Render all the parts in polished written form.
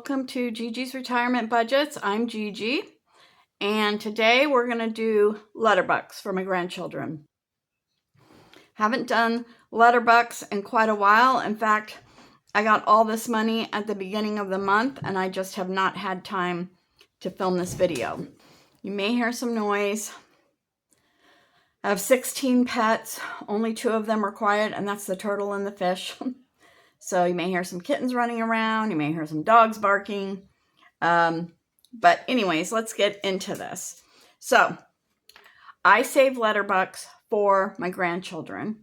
welcome to Gigi's Retirement Budgets. I'm Gigi, and today we're going to do letterbucks for my grandchildren. Haven't done letterbucks in quite a while. In fact, I got all this money at the beginning of the month, and I just have not had time to film this video. You may hear some noise. I have 16 pets. Only 2 of them are quiet, and that's the turtle and the fish. So you may hear some kittens running around. You may hear some dogs barking. But anyways, let's get into this. So I save letterbucks for my grandchildren.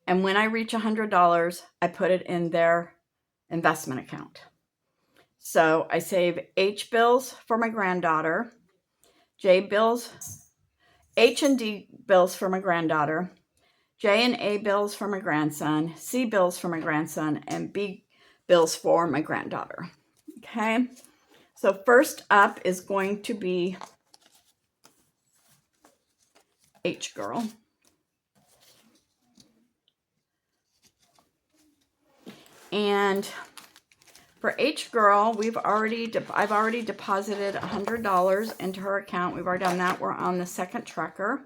And when I reach $100, I put it in their investment account. So I save H bills for my granddaughter, J bills, H and D bills for my granddaughter, J and A bills for my grandson, C bills for my grandson, and B bills for my granddaughter. Okay, so first up is going to be H girl. And for H girl, I've already deposited $100 into her account. We've already done that. We're on the second tracker.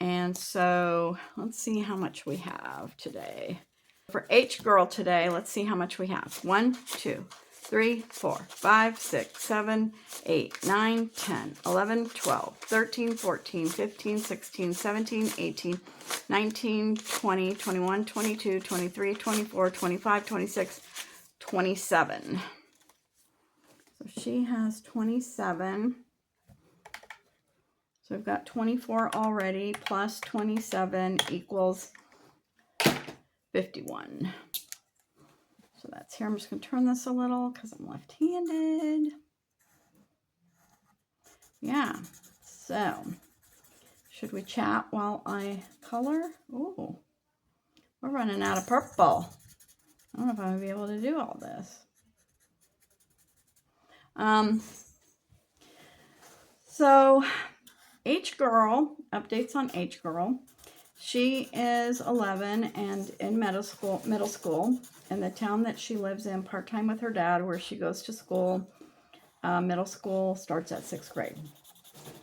And so let's see how much we have today. For H girl today, let's see how much we have. 1, 2, 3, 4, 5, 6, 7, 8, 9, 10, 11, 12, 13, 14, 15, 16, 17, 18, 19, 20, 21, 22, 23, 24, 25, 26, 27. So she has 27. So we've got 24 already, plus 27 equals 51. So that's here. I'm just going to turn this a little because I'm left-handed. Yeah. So should we chat while I color? Ooh, we're running out of purple. I don't know if I'm going to be able to do all this. So H girl, updates on H girl. She is 11 and in middle school in the town that she lives in, part-time with her dad, where she goes to school. Middle school starts at 6th grade.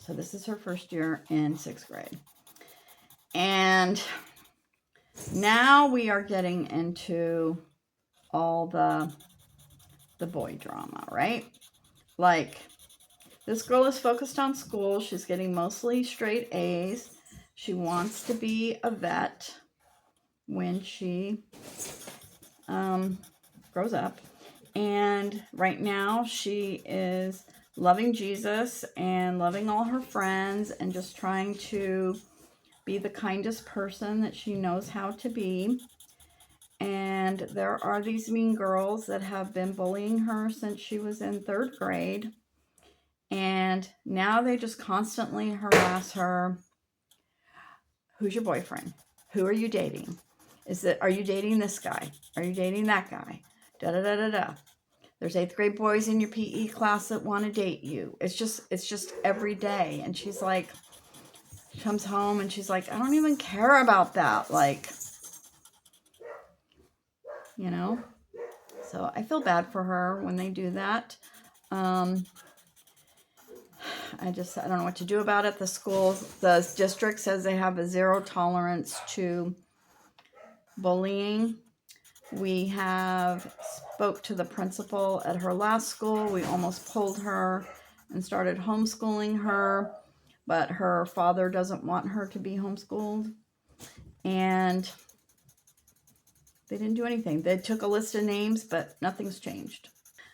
So this is her first year in 6th grade. And now we are getting into all the boy drama, right? Like, this girl is focused on school. She's getting mostly straight A's. She wants to be a vet when she grows up. And right now she is loving Jesus and loving all her friends and just trying to be the kindest person that she knows how to be. And there are these mean girls that have been bullying her since she was in 3rd grade. And now they just constantly harass her. Who's your boyfriend? Who are you dating? Are you dating this guy? Are you dating that guy? Da da da da da. There's 8th grade boys in your PE class that want to date you. It's just every day. And she's like, she comes home and she's like, I don't even care about that. Like, you know? So I feel bad for her when they do that. I don't know what to do about it. The district says they have a 0 tolerance to bullying. We have spoke to the principal at her last school. We almost pulled her and started homeschooling her, but her father doesn't want her to be homeschooled. And they didn't do anything. They took a list of names, but nothing's changed.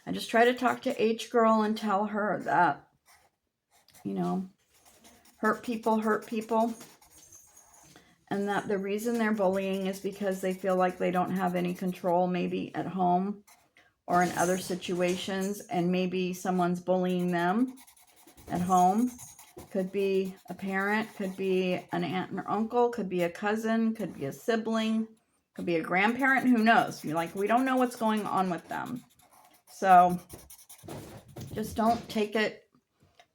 I just try to talk to H girl and tell her that, you know, hurt people, and that the reason they're bullying is because they feel like they don't have any control, maybe at home or in other situations, and maybe someone's bullying them at home. Could be a parent, could be an aunt or uncle, could be a cousin, could be a sibling, could be a grandparent, who knows? You're like, we don't know what's going on with them. So just don't take it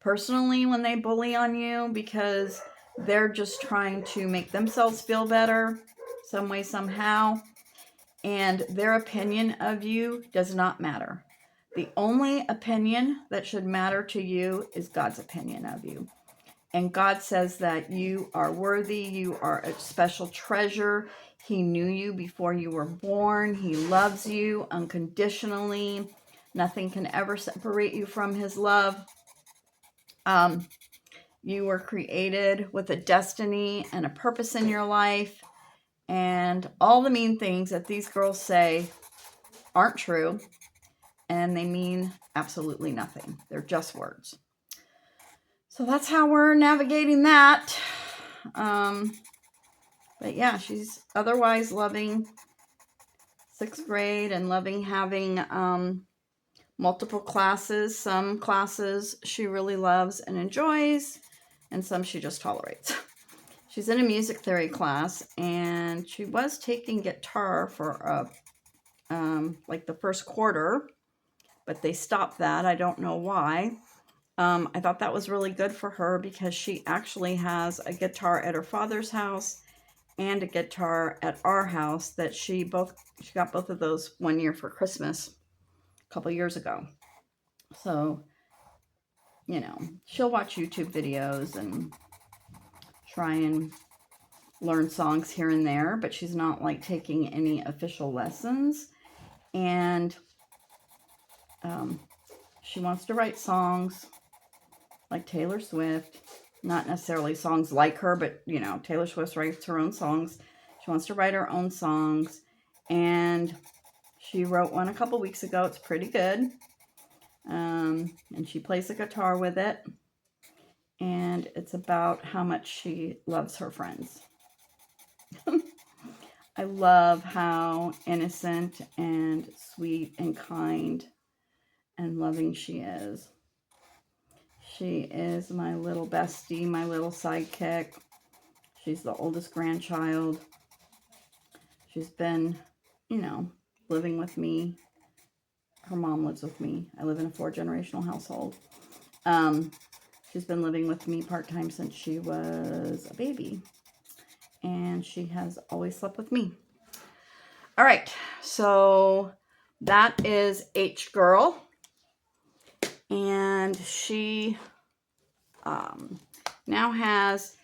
personally when they bully on you, because they're just trying to make themselves feel better some way, somehow. And their opinion of you does not matter. The only opinion that should matter to you is God's opinion of you. And God says that you are worthy, you are a special treasure. He knew you before you were born. He loves you unconditionally. Nothing can ever separate you from his love. You were created with a destiny and a purpose in your life. And all the mean things that these girls say aren't true. And they mean absolutely nothing. They're just words. So that's how we're navigating that. But yeah, she's otherwise loving 6th grade and loving having multiple classes. Some classes she really loves and enjoys, and some she just tolerates. She's in a music theory class, and she was taking guitar for like the first quarter, but they stopped that. I don't know why. I thought that was really good for her because she actually has a guitar at her father's house and a guitar at our house that she got both of those one year for Christmas a couple years ago. So, you know, she'll watch YouTube videos and try and learn songs here and there, but she's not like taking any official lessons. And she wants to write songs like Taylor Swift, not necessarily songs like her, but you know, Taylor Swift writes her own songs. She wants to write her own songs, and she wrote one a couple weeks ago. It's pretty good. And she plays the guitar with it, and it's about how much she loves her friends. I love how innocent and sweet and kind and loving she is. She is my little bestie, my little sidekick. She's the oldest grandchild. She's been, you know, living with me. Her mom lives with me. I live in a 4-generational household. She's been living with me part-time since she was a baby. And she has always slept with me. All right, so that is H Girl. And she now has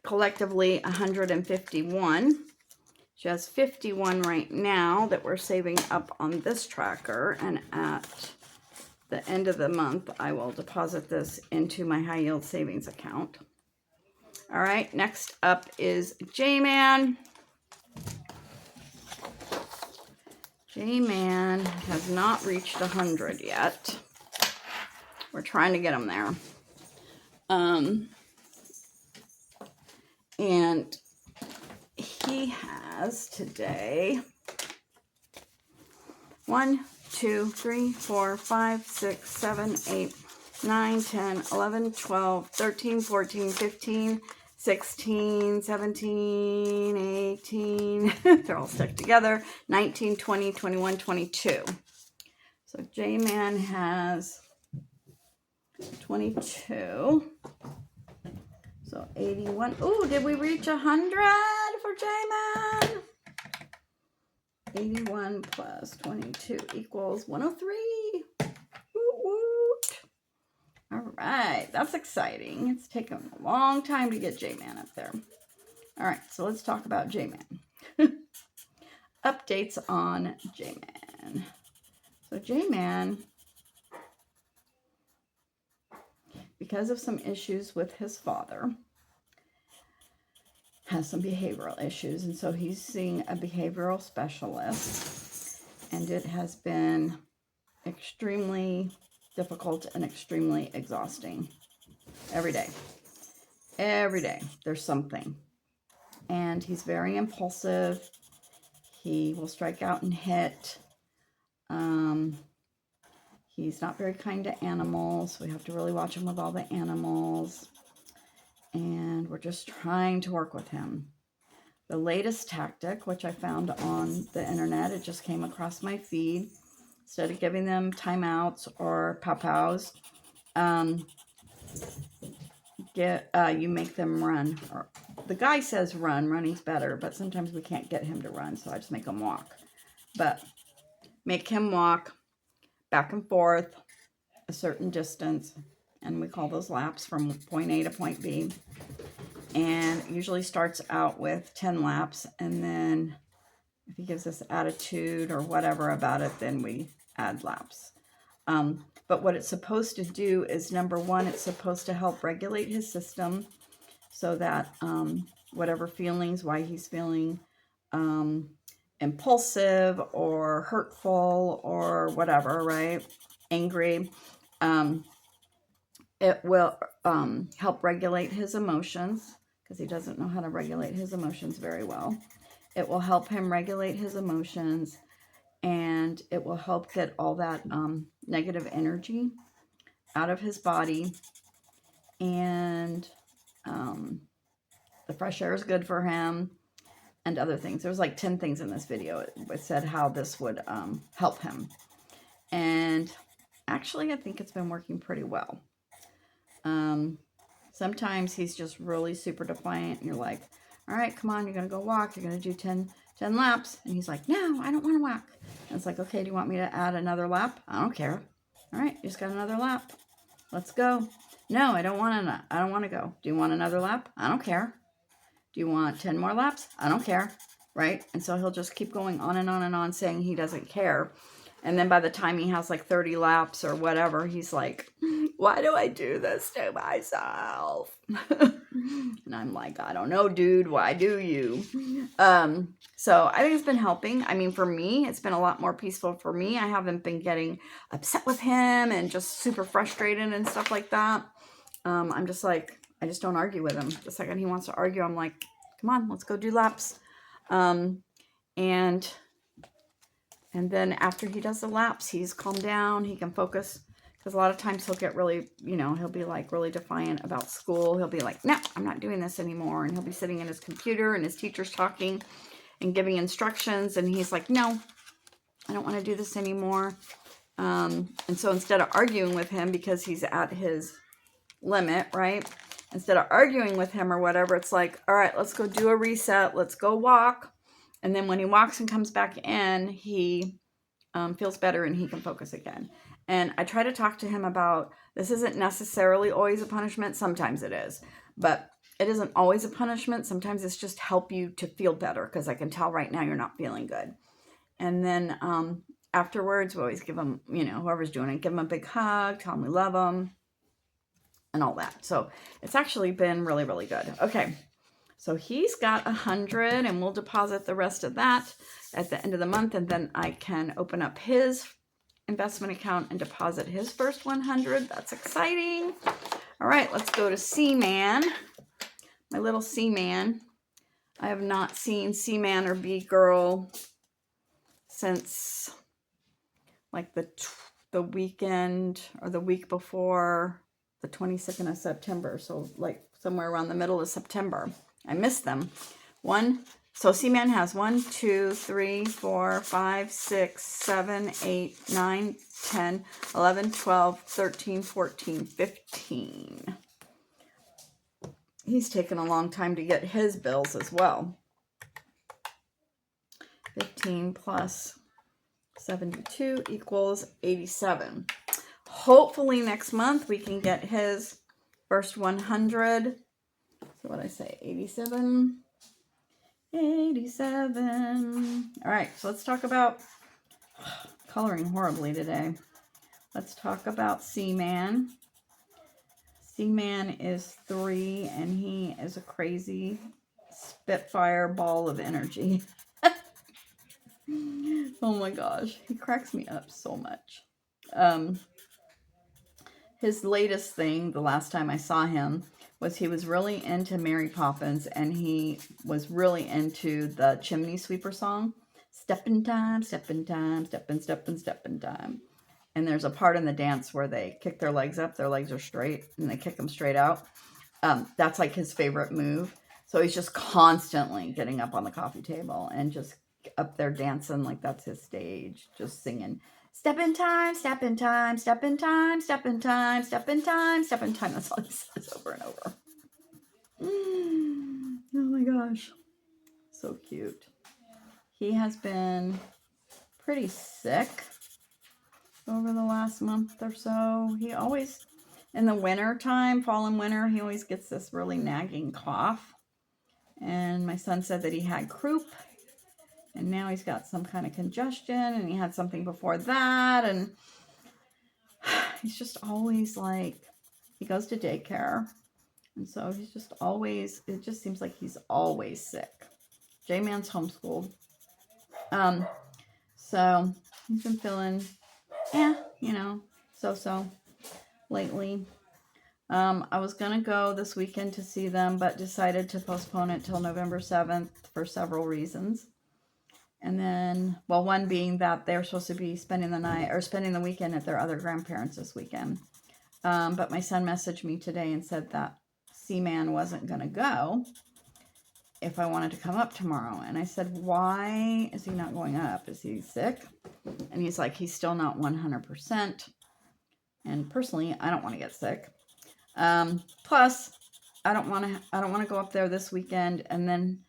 collectively 151. She has 51 right now that we're saving up on this tracker, and at the end of the month I will deposit this into my high yield savings account. All right, next up is J-Man. J-Man has not reached 100 yet. We're trying to get him there. And he has today 1, 2, 3, 4, 5, 6, 7, 8, 9, 10, 11, 12, 13, 14, 15, 16, 17, 18, they're all stuck together, 19, 20, 21, 22. So J-Man has 22. So 81. Ooh, did we reach 100 for J-Man? 81 plus 22 equals 103. Woot woot. All right, that's exciting. It's taken a long time to get J-Man up there. All right, so let's talk about J-Man. Updates on J-Man. So J-Man, because of some issues with his father, has some behavioral issues, and so he's seeing a behavioral specialist, and it has been extremely difficult and extremely exhausting. Every day there's something, and he's very impulsive. He will strike out and hit. He's not very kind to animals. We have to really watch him with all the animals. And we're just trying to work with him. The latest tactic, which I found on the internet, it just came across my feed. Instead of giving them timeouts or pow-pows, you make them run. Or, the guy says run. Running's better, but sometimes we can't get him to run, so I just make him walk. But make him walk. back and forth a certain distance, and we call those laps from point A to point B. And it usually starts out with 10 laps, and then if he gives us attitude or whatever about it, then we add laps. But what it's supposed to do is, number one, it's supposed to help regulate his system so that whatever feelings, why he's feeling impulsive or hurtful or whatever, right? Angry, it will help regulate his emotions, because he doesn't know how to regulate his emotions very well. It will help him regulate his emotions, and it will help get all that negative energy out of his body. And the fresh air is good for him, and other things. There was like 10 things in this video. It said how this would help him. And actually, I think it's been working pretty well. Sometimes he's just really super defiant, and you're like, all right, come on, you're going to go walk. You're going to do 10 laps. And he's like, no, I don't want to walk. And it's like, okay, do you want me to add another lap? I don't care. All right, you just got another lap. Let's go. No, I don't want to. I don't want to go. Do you want another lap? I don't care. Do you want 10 more laps? I don't care. Right? And so he'll just keep going on and on and on, saying he doesn't care. And then by the time he has like 30 laps or whatever, he's like, why do I do this to myself? And I'm like, I don't know, dude. Why do you? So I think it's been helping. I mean, for me, it's been a lot more peaceful for me. I haven't been getting upset with him and just super frustrated and stuff like that. I'm just like, I just don't argue with him. The second he wants to argue, I'm like, come on, let's go do laps. And then after he does the laps, he's calmed down. He can focus, because a lot of times he'll get really, he'll be like really defiant about school. He'll be like, no, I'm not doing this anymore. And he'll be sitting in his computer and his teacher's talking and giving instructions. And he's like, no, I don't want to do this anymore. And so instead of arguing with him because he's at his limit, right? Instead of arguing with him or whatever, it's like, all right, let's go do a reset. Let's go walk. And then when he walks and comes back in, he feels better and he can focus again. And I try to talk to him about, this isn't necessarily always a punishment. Sometimes it is, but it isn't always a punishment. Sometimes it's just help you to feel better, because I can tell right now you're not feeling good. And then afterwards, we always give him, whoever's doing it, give him a big hug, tell him we love him, and all that. So it's actually been really, really good. Okay. So he's got 100, and we'll deposit the rest of that at the end of the month. And then I can open up his investment account and deposit his first 100. That's exciting. All right, let's go to C-Man. My little C-Man. I have not seen C-Man or B-Girl since like the weekend or the week before the 22nd of September. So like somewhere around the middle of September. I missed them. So C-Man has 1, 2, 3, 4, 5, 6, 7, 8, 9, 10, 11, 12, 13, 14, 15. He's taken a long time to get his bills as well. 15 plus 72 equals 87. Hopefully next month we can get his first 100. So what I say, 87. 87. All right, so let's talk about coloring horribly today. Let's talk about C-Man. C-Man is 3, and he is a crazy spitfire ball of energy. Oh my gosh, he cracks me up so much. His latest thing, the last time I saw him, was he was really into Mary Poppins, and he was really into the chimney sweeper song. Steppin' time, steppin' time, steppin', steppin', steppin' time. And there's a part in the dance where they kick their legs up. Their legs are straight, and they kick them straight out. That's like his favorite move. So he's just constantly getting up on the coffee table and just up there dancing like that's his stage, just singing. Step in time, step in time, step in time, step in time, step in time, step in time. That's all he says over and over. Oh my gosh. So cute. He has been pretty sick. over the last month or so. He always, in the winter time, fall and winter, he always gets this really nagging cough. And my son said that he had croup, and now he's got some kind of congestion, and he had something before that, and he's just always like, he goes to daycare, and so he's just always, it just seems like he's always sick. J-Man's homeschooled. So he's been feeling, you know, so lately. I was going to go this weekend to see them, but decided to postpone it till November 7th for several reasons. And then, well, one being that they're supposed to be spending the night or spending the weekend at their other grandparents this weekend. But my son messaged me today and said that C-Man wasn't going to go if I wanted to come up tomorrow. And I said, why is he not going up? Is he sick? And he's like, he's still not 100%. And personally, I don't want to get sick. Plus, I don't want to go up there this weekend and then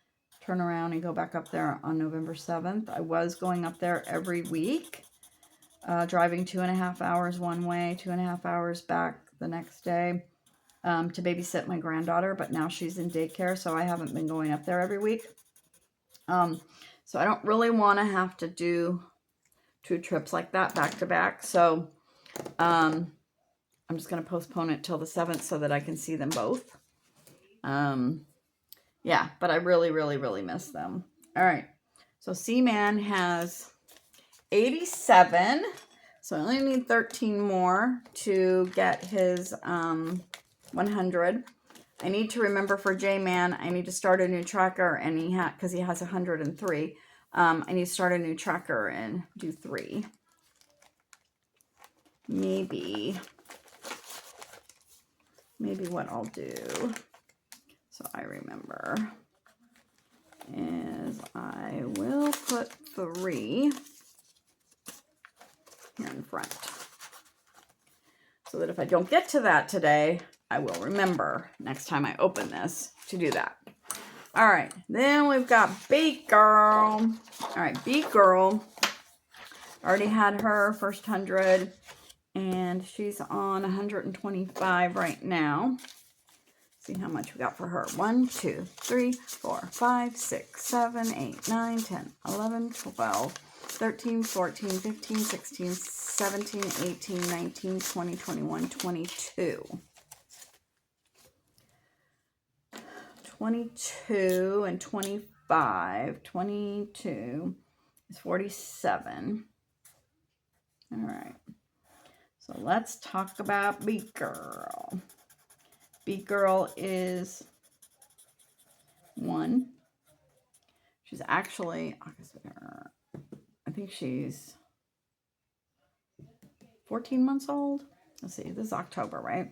turn around and go back up there on November 7th. I was going up there every week, driving 2.5 hours one way, 2.5 hours back the next day, to babysit my granddaughter, but now she's in daycare, so I haven't been going up there every week. So I don't really want to have to do 2 trips like that back to back. So I'm just going to postpone it till the 7th so that I can see them both. Yeah, but I really miss them. All right. So C-Man has 87. So I only need 13 more to get his 100. I need to remember for J-Man, I need to start a new tracker, and because he has 103. I need to start a new tracker and do 3. Maybe what I'll do, so I remember, is I will put 3 here in front, so that if I don't get to that today, I will remember next time I open this to do that. All right, then we've got Beat Girl. All right, Beat Girl, already had her first 100, and she's on 125 right now. See how much we got for her. 1, 2, 3, 4, 5, 6, 7, 8, 9, 10, 11, 12, 13, 14, 15, 16, 17, 18, 19, 20, 21, 22. 22 and 25. 22 is 47. All right. So let's talk about Beat Girl. Beat Girl is 1. She's actually, I think she's 14 months old. Let's see, this is October, right?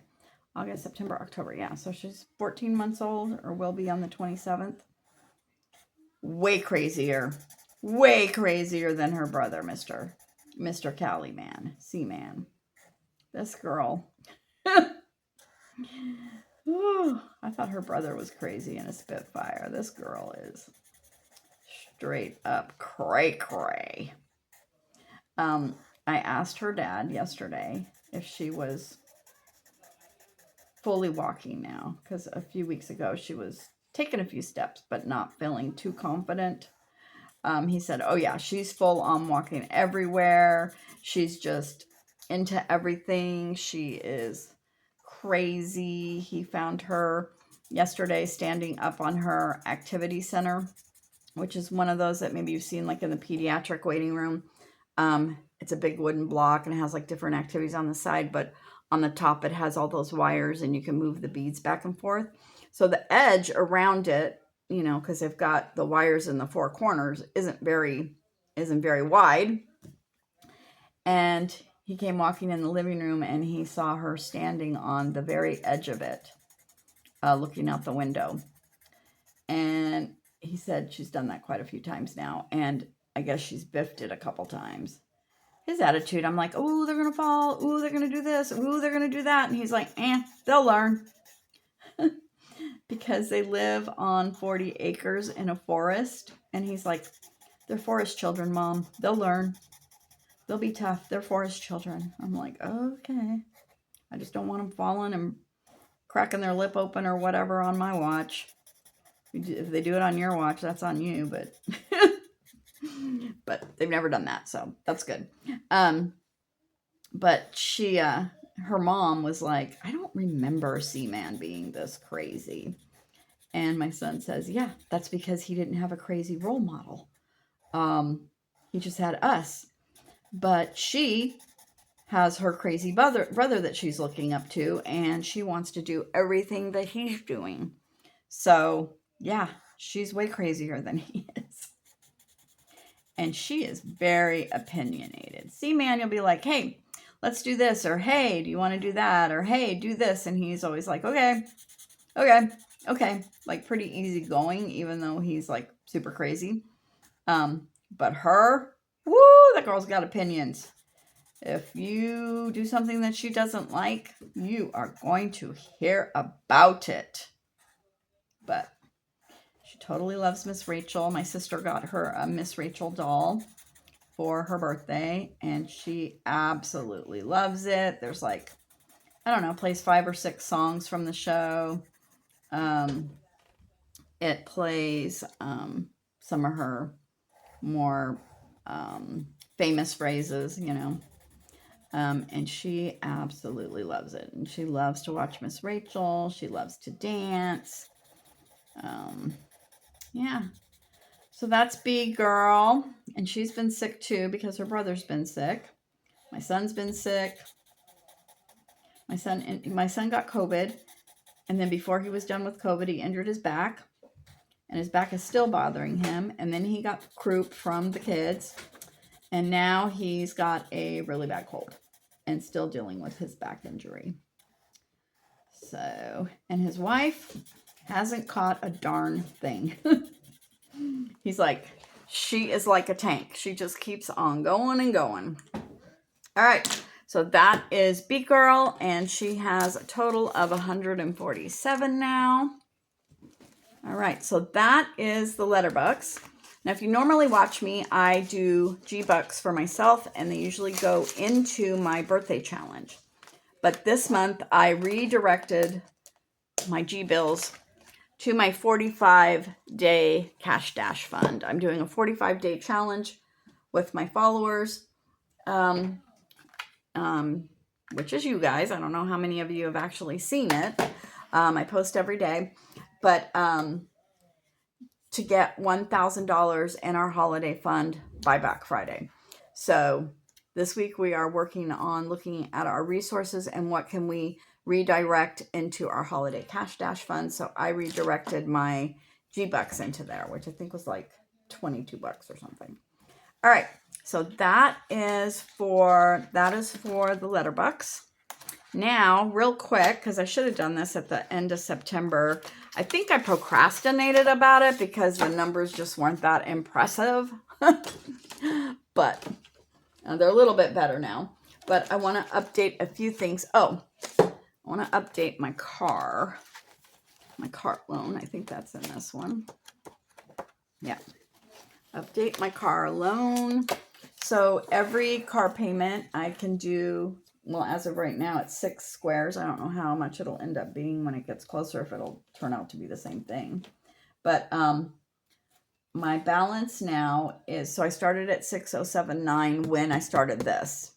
August, September, October, yeah. So she's 14 months old, or will be on the 27th. Way crazier than her brother, Mr. Cali Man, C-Man. This girl. Ooh, I thought her brother was crazy in a Spitfire. This girl is straight up cray. I asked her dad yesterday if she was fully walking now, because a few weeks ago she was taking a few steps but not feeling too confident. He said, oh yeah, she's full on walking everywhere. She's just into everything. She is crazy. He found her yesterday standing up on her activity center, which is one of those that maybe you've seen like in the pediatric waiting room. It's a big wooden block and it has like different activities on the side, but on the top it has all those wires and you can move the beads back and forth. So the edge around it, you know, because they've got the wires in the 4 corners, isn't very wide. And he came walking in the living room and he saw her standing on the very edge of it, looking out the window. And he said she's done that quite a few times now. And I guess she's biffed it a couple times. His attitude, I'm like, oh, they're going to fall. Oh, they're going to do this. Oh, they're going to do that. And he's like, they'll learn. Because they live on 40 acres in a forest. And he's like, they're forest children, Mom. They'll learn. They'll be tough. They're forest children. I'm like, okay. I just don't want them falling and cracking their lip open or whatever on my watch. If they do it on your watch, that's on you, but but they've never done that, so that's good. But she, her mom was like, I don't remember Seaman being this crazy. And my son says, yeah, that's because he didn't have a crazy role model. He just had us. But she has her crazy brother that she's looking up to, and she wants to do everything that he's doing. So, yeah, she's way crazier than he is. And she is very opinionated. Seaman, you'll be like, hey, let's do this, or hey, do you want to do that, or hey, do this, and he's always like, okay, like pretty easygoing, even though he's like super crazy. But her, woo, that girl's got opinions. If you do something that she doesn't like, you are going to hear about it. But she totally loves Miss Rachel. My sister got her a Miss Rachel doll for her birthday, and she absolutely loves it. There's like, I don't know, plays 5 or 6 songs from the show. It plays some of her more famous phrases, you know. And she absolutely loves it. And she loves to watch Miss Rachel. She loves to dance. Yeah. So that's B girl. And she's been sick too because her brother's been sick. My son's been sick. My son got COVID. And then before he was done with COVID, he injured his back. And his back is still bothering him. And then he got croup from the kids. And now he's got a really bad cold and still dealing with his back injury. So, and his wife hasn't caught a darn thing. He's like, she is like a tank. She just keeps on going and going. All right. So that is B Girl, and she has a total of 147 now. All right. So that is the Letterbucks. Now, if you normally watch me, I do G-Bucks for myself, and they usually go into my birthday challenge. But this month, I redirected my G-Bills to my 45-day cash dash fund. I'm doing a 45-day challenge with my followers, which is you guys. I don't know how many of you have actually seen it. I post every day. But to get $1,000 in our holiday fund by Black Friday. So this week we are working on looking at our resources and what can we redirect into our holiday cash dash fund. So I redirected my G-Bucks into there, which I think was like $22 or something. All right. So that is for the Letterbucks. Now, real quick, because I should have done this at the end of September, I think I procrastinated about it because the numbers just weren't that impressive. But they're a little bit better now. But I want to update a few things. Oh, I want to update my car loan. I think that's in this one. Yeah. Update my car loan. So every car payment I can do, well, as of right now, it's 6 squares. I don't know how much it'll end up being when it gets closer, if it'll turn out to be the same thing. But my balance now is, so I started at 6,079 when I started this.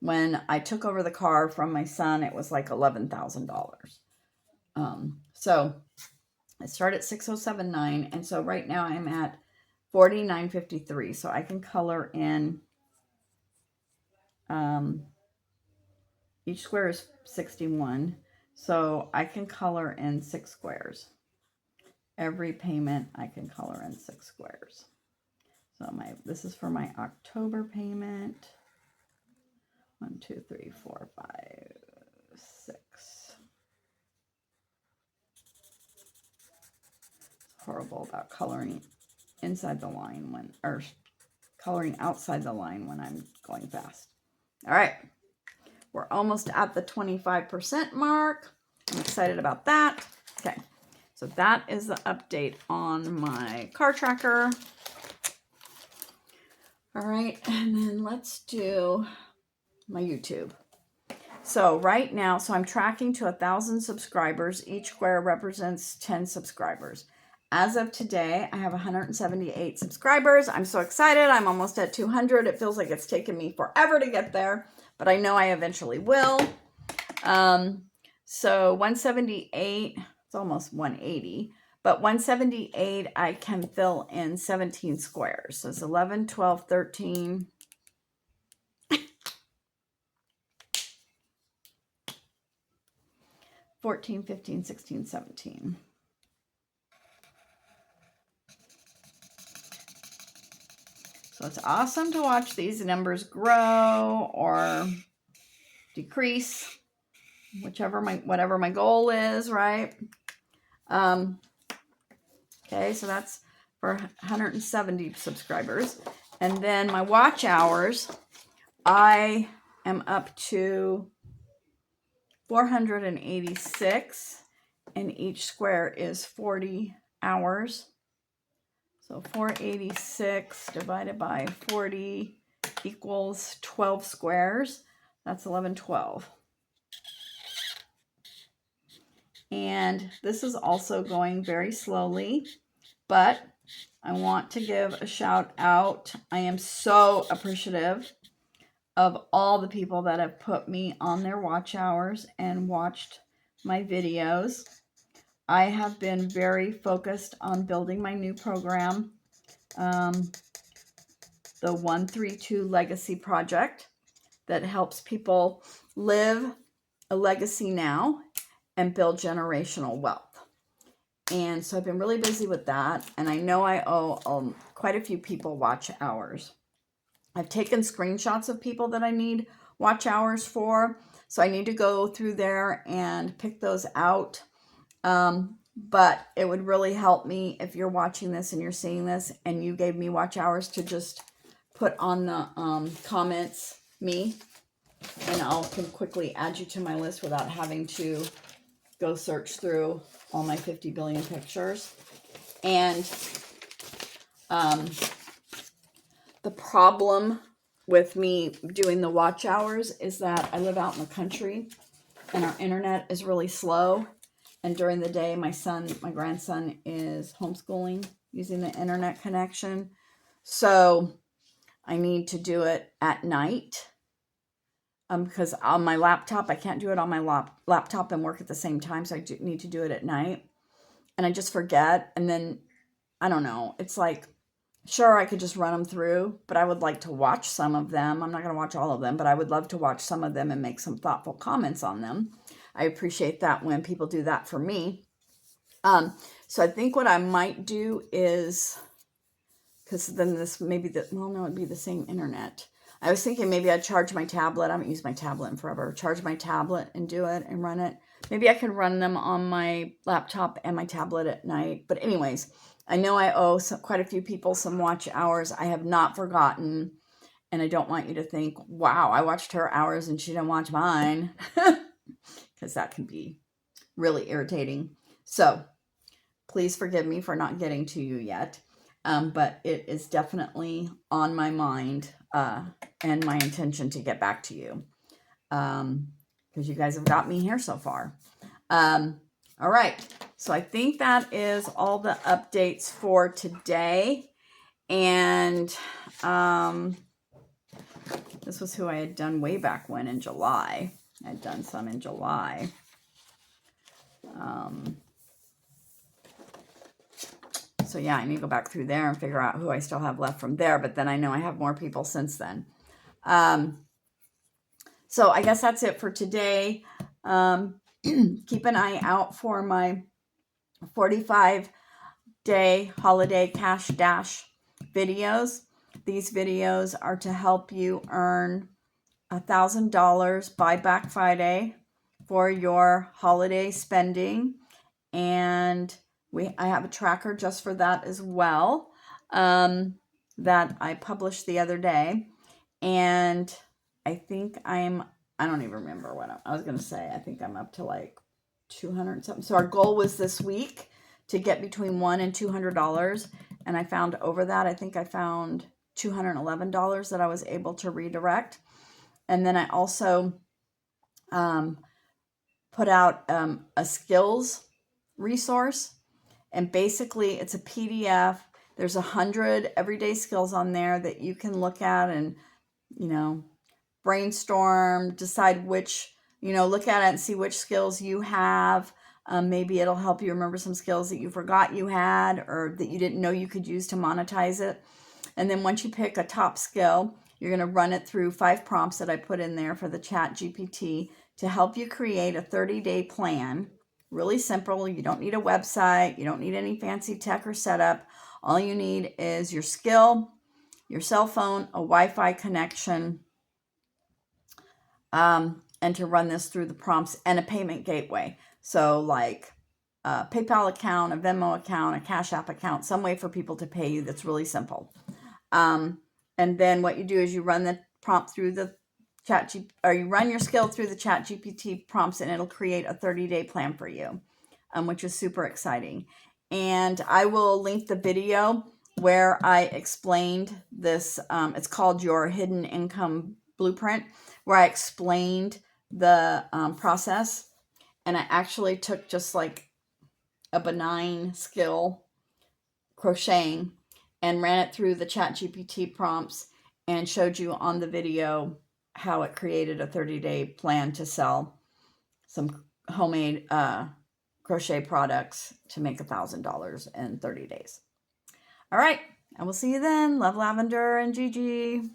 When I took over the car from my son, it was like $11,000. So I started at 6,079, and so right now I'm at 4,953. So I can color in. Each square is 61, so I can color in 6 squares. Every payment I can color in 6 squares. So this is for my October payment. 1, 2, 3, 4, 5, 6. It's horrible about coloring inside the line or coloring outside the line when I'm going fast. All right. We're almost at the 25% mark. I'm excited about that. Okay, so that is the update on my car tracker. All right, and then let's do my YouTube. So right now, so I'm tracking to 1,000 subscribers. Each square represents 10 subscribers. As of today, I have 178 subscribers. I'm so excited. I'm almost at 200. It feels like it's taken me forever to get there, but I know I eventually will. So 178, it's almost 180, but 178, I can fill in 17 squares. So it's 11, 12, 13, 14, 15, 16, 17. So it's awesome to watch these numbers grow or decrease, whatever my goal is, right? Okay, so that's for 170 subscribers. And then my watch hours, I am up to 486, and each square is 40 hours. So 486 divided by 40 equals 12 squares. That's 1112. And this is also going very slowly, but I want to give a shout out. I am so appreciative of all the people that have put me on their watch hours and watched my videos. I have been very focused on building my new program, the 132 Legacy Project, that helps people live a legacy now and build generational wealth. And so I've been really busy with that, and I know I owe quite a few people watch hours. I've taken screenshots of people that I need watch hours for, so I need to go through there and pick those out. But it would really help me if you're watching this and you're seeing this and you gave me watch hours to just put on the comments me, and can quickly add you to my list without having to go search through all my 50 billion pictures. And the problem with me doing the watch hours is that I live out in the country and our internet is really slow. And during the day, my grandson is homeschooling using the internet connection. So I need to do it at night. Because on my laptop, I can't do it on my laptop and work at the same time. So I need to do it at night. And I just forget. And then, I don't know. It's like, sure, I could just run them through, but I would like to watch some of them. I'm not going to watch all of them, but I would love to watch some of them and make some thoughtful comments on them. I appreciate that when people do that for me. So I think what I might do is, because then this maybe it'd be the same internet. I was thinking maybe I'd charge my tablet. I haven't used my tablet in forever. Charge my tablet and do it and run it. Maybe I can run them on my laptop and my tablet at night. But anyways, I know I owe quite a few people some watch hours. I have not forgotten. And I don't want you to think, wow, I watched her hours and she didn't watch mine. Because that can be really irritating. So please forgive me for not getting to you yet. But it is definitely on my mind and my intention to get back to you. Because you guys have got me here so far. All right. So I think that is all the updates for today. And this was who I had done way back when in July. I had done some in July. So yeah, I need to go back through there and figure out who I still have left from there. But then I know I have more people since then. So I guess that's it for today. Keep an eye out for my 45-day holiday cash dash videos. These videos are to help you earn $1,000 by Black Friday for your holiday spending. And I have a tracker just for that as well, that I published the other day. And I think I don't even remember what I was going to say. I think I'm up to like 200 something. So our goal was this week to get between $100 and $200. And I found over that. I think I found $211 that I was able to redirect. And then I also put out a skills resource. And basically it's a PDF. There's 100 everyday skills on there that you can look at and, you know, brainstorm, decide which, you know, look at it and see which skills you have. Maybe it'll help you remember some skills that you forgot you had or that you didn't know you could use to monetize it. And then once you pick a top skill, you're going to run it through 5 prompts that I put in there for the ChatGPT to help you create a 30-day plan. Really simple. You don't need a website. You don't need any fancy tech or setup. All you need is your skill, your cell phone, a Wi-Fi connection, and to run this through the prompts and a payment gateway. So like a PayPal account, a Venmo account, a Cash App account, some way for people to pay you that's really simple. And then what you do is you run the prompt through the you run your skill through the ChatGPT prompts, and it'll create a 30-day plan for you, which is super exciting. And I will link the video where I explained this. It's called Your Hidden Income Blueprint, where I explained the process. And I actually took just like a benign skill, crocheting, and ran it through the ChatGPT prompts and showed you on the video how it created a 30-day plan to sell some homemade crochet products to make $1,000 in 30 days. All right, I will see you then. Love, Lavender and Gigi.